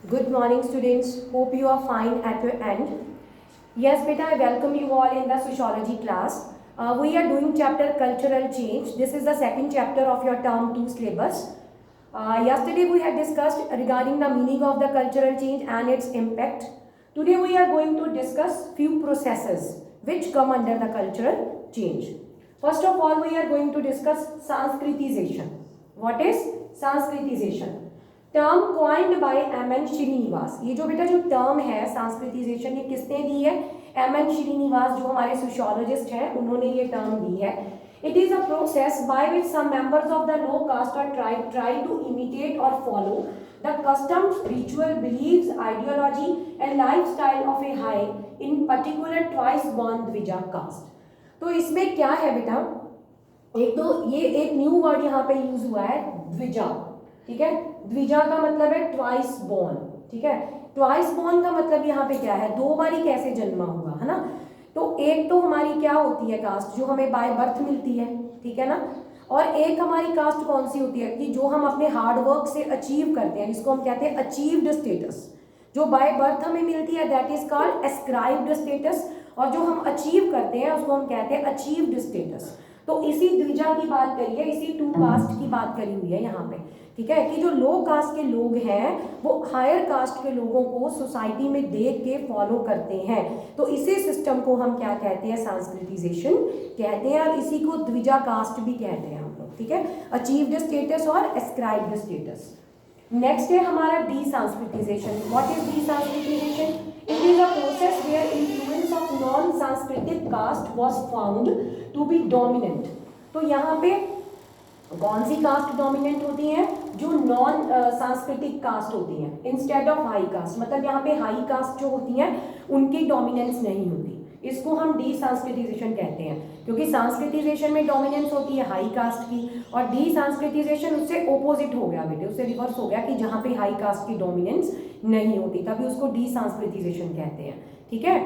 Good morning, students. Hope you are fine at your end. Yes, beta, I welcome you all in the sociology class. We are doing chapter cultural change. This is the second chapter of your term 2 syllabus. Yesterday we had discussed regarding the meaning of the cultural change and its impact. Today we are going to discuss few processes which come under the cultural change. First of all, we are going to discuss sanskritization. What is sanskritization? Term coined by M N Srinivas. ये जो बेटा जो term है सांस्कृतिजेशन, ये किसने दी है? M N Srinivas, जो हमारे सोशियोलॉजिस्ट हैं, उन्होंने ये टर्म दी है। It is a process by which some members of the low caste और ट्राइब ट्राई टू इमिटेट और follow the customs, ritual, beliefs, ideology and lifestyle of a high in particular twice born dvija caste. तो इसमें क्या है बेटा, एक तो ये एक न्यू वर्ड यहाँ पे यूज हुआ है, द्विजा। ठीक है, द्विजा का मतलब है ट्वाइस बॉर्न। ठीक है, ट्वाइस बॉर्न का मतलब यहाँ पे क्या है? दो बारी कैसे जन्मा हुआ, है ना। तो एक तो हमारी क्या होती है कास्ट, जो हमें बाय बर्थ मिलती है, ठीक है ना। और एक हमारी कास्ट कौन सी होती है कि जो हम अपने हार्ड वर्क से अचीव करते हैं, जिसको हम कहते हैं अचीव्ड स्टेटस। जो बाय बर्थ हमें मिलती है that is called ascribed status, और जो हम अचीव करते हैं उसको हम कहते हैं अचीव्ड स्टेटस। तो इसी द्विजा की बात करी है, इसी टू कास्ट की बात करी हुई है यहाँ पे। ठीक है, कि जो लो कास्ट के लोग हैं वो हायर कास्ट के लोगों को सोसाइटी में देख के फॉलो करते हैं। तो इसी सिस्टम को हम क्या कहते हैं? सांस्कृतिजेशन कहते हैं, और इसी को द्विजा कास्ट भी कहते हैं हम लोग। ठीक है, अचीव्ड स्टेटस और एस्क्राइब्ड स्टेटस। नेक्स्ट है हमारा de Sanskritization. What is de Sanskritization? It is a process where influence of non Sanskritic caste was found to be dominant. तो यहाँ पे कौन सी कास्ट डोमिनेंट होती है? जो नॉन सांस्कृतिक कास्ट होती हैं इंस्टेड ऑफ हाई कास्ट। मतलब यहाँ पे हाई कास्ट जो होती हैं उनकी डोमिनेंस नहीं होती। इसको हम डी सांस्कृतिजेशन कहते हैं, क्योंकि सांस्कृतिजेशन में डोमिनेंस होती है हाई कास्ट की, और डी सांस्कृतिजेशन उससे ओपोजिट हो गया बेटे, उससे रिवर्स हो गया कि जहाँ पे हाई कास्ट की डोमिनेंस नहीं होती, तभी उसको डी सांस्कृतिजेशन कहते हैं। ठीक है,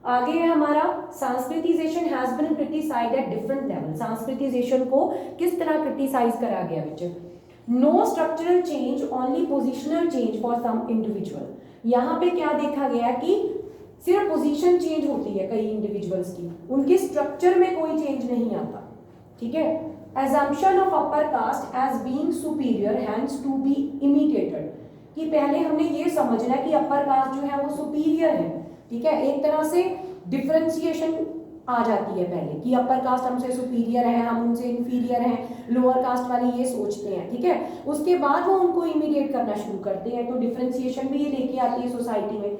आगे है हमारा Sanskritization has been criticised at different level. Sanskritization को किस तरह क्रिटिसाइज करा गया बच्चे? No structural change, only positional change for some individual. यहाँ पे क्या देखा गया कि सिर्फ पोजीशन चेंज होती है कई इंडिविजुअल्स की, उनके स्ट्रक्चर में कोई चेंज नहीं आता। ठीक है, assumption of upper caste as being superior hence to be imitated, कि पहले हमने ये समझना है कि अपर कास्ट जो है वो सुपीरियर है। ठीक है, एक तरह से डिफरेंशिएशन आ जाती है पहले कि अपर कास्ट हमसे सुपीरियर है, हम उनसे इंफीरियर हैं, लोअर कास्ट वाले ये सोचते हैं। ठीक है, उसके बाद वो उनको इमिटेट करना शुरू करते हैं, तो डिफरेंशिएशन भी ये लेके आती है सोसाइटी में।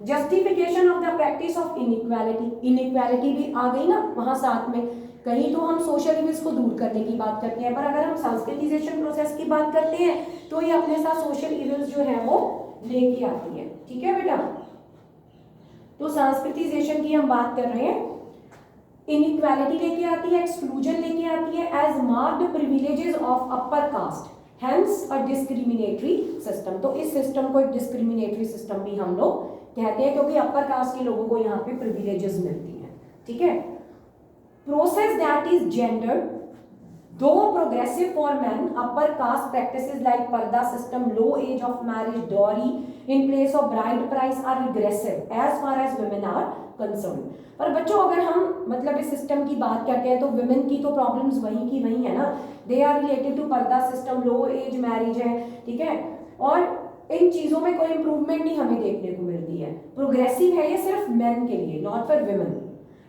Justification of the practice of inequality, inequality भी आ गई ना वहाँ साथ में। कहीं तो हम सोशल इविल्स को दूर करने की बात करते हैं, पर अगर हम सांस्कृतिजेशन प्रोसेस की बात करते हैं तो ये अपने साथ सोशल इविल्स जो है वो लेके आती है। ठीक है बेटा, तो सांस्कृतिजेशन की हम बात कर रहे हैं। इनइक्वालिटी लेके आती है, एक्सक्लूजन लेके आती है as marked privileges of upper caste, hence a discriminatory system. तो इस सिस्टम को एक डिस्क्रिमिनेटरी सिस्टम भी हम लोग कहते हैं, क्योंकि अपर कास्ट के लोगों को यहाँ पे प्रिविलेजेस मिलती हैं। ठीक है, process that is gender though progressive for man, upper caste practices like purdah system, low age of marriage, dowry in place of bride price are regressive as far as women are concern. पर बच्चों अगर हम मतलब इस system की बात करते हैं तो वुमेन की तो प्रॉब्लम्स वही की वही है ना, दे आर रिलेटेड टू पर्दा सिस्टम, लो एज मैरिज है। ठीक है, और इन चीजों में कोई इंप्रूवमेंट नहीं हमें देखने को मिलती है। प्रोग्रेसिव है ये सिर्फ मेन के लिए, not for women.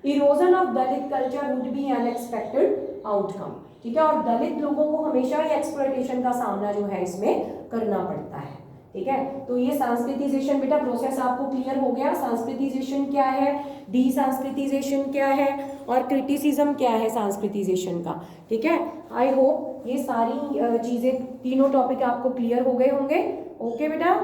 Erosion of Dalit culture would be unexpected outcome. ठीक है, और दलित लोगों को हमेशा ही एक्सप्लॉयटेशन का सामना जो है इसमें करना पड़ता है। ठीक है, तो ये सांस्कृतिजेशन बेटा प्रोसेस आपको क्लियर हो गया। सांस्कृतिजेशन क्या है, डी सांस्कृतिजेशन क्या है, और क्रिटिसिज्म क्या है सांस्कृतिजेशन का। ठीक है, आई होप ये सारी चीजें, तीनों टॉपिक आपको क्लियर हो गए होंगे। ओके बेटा।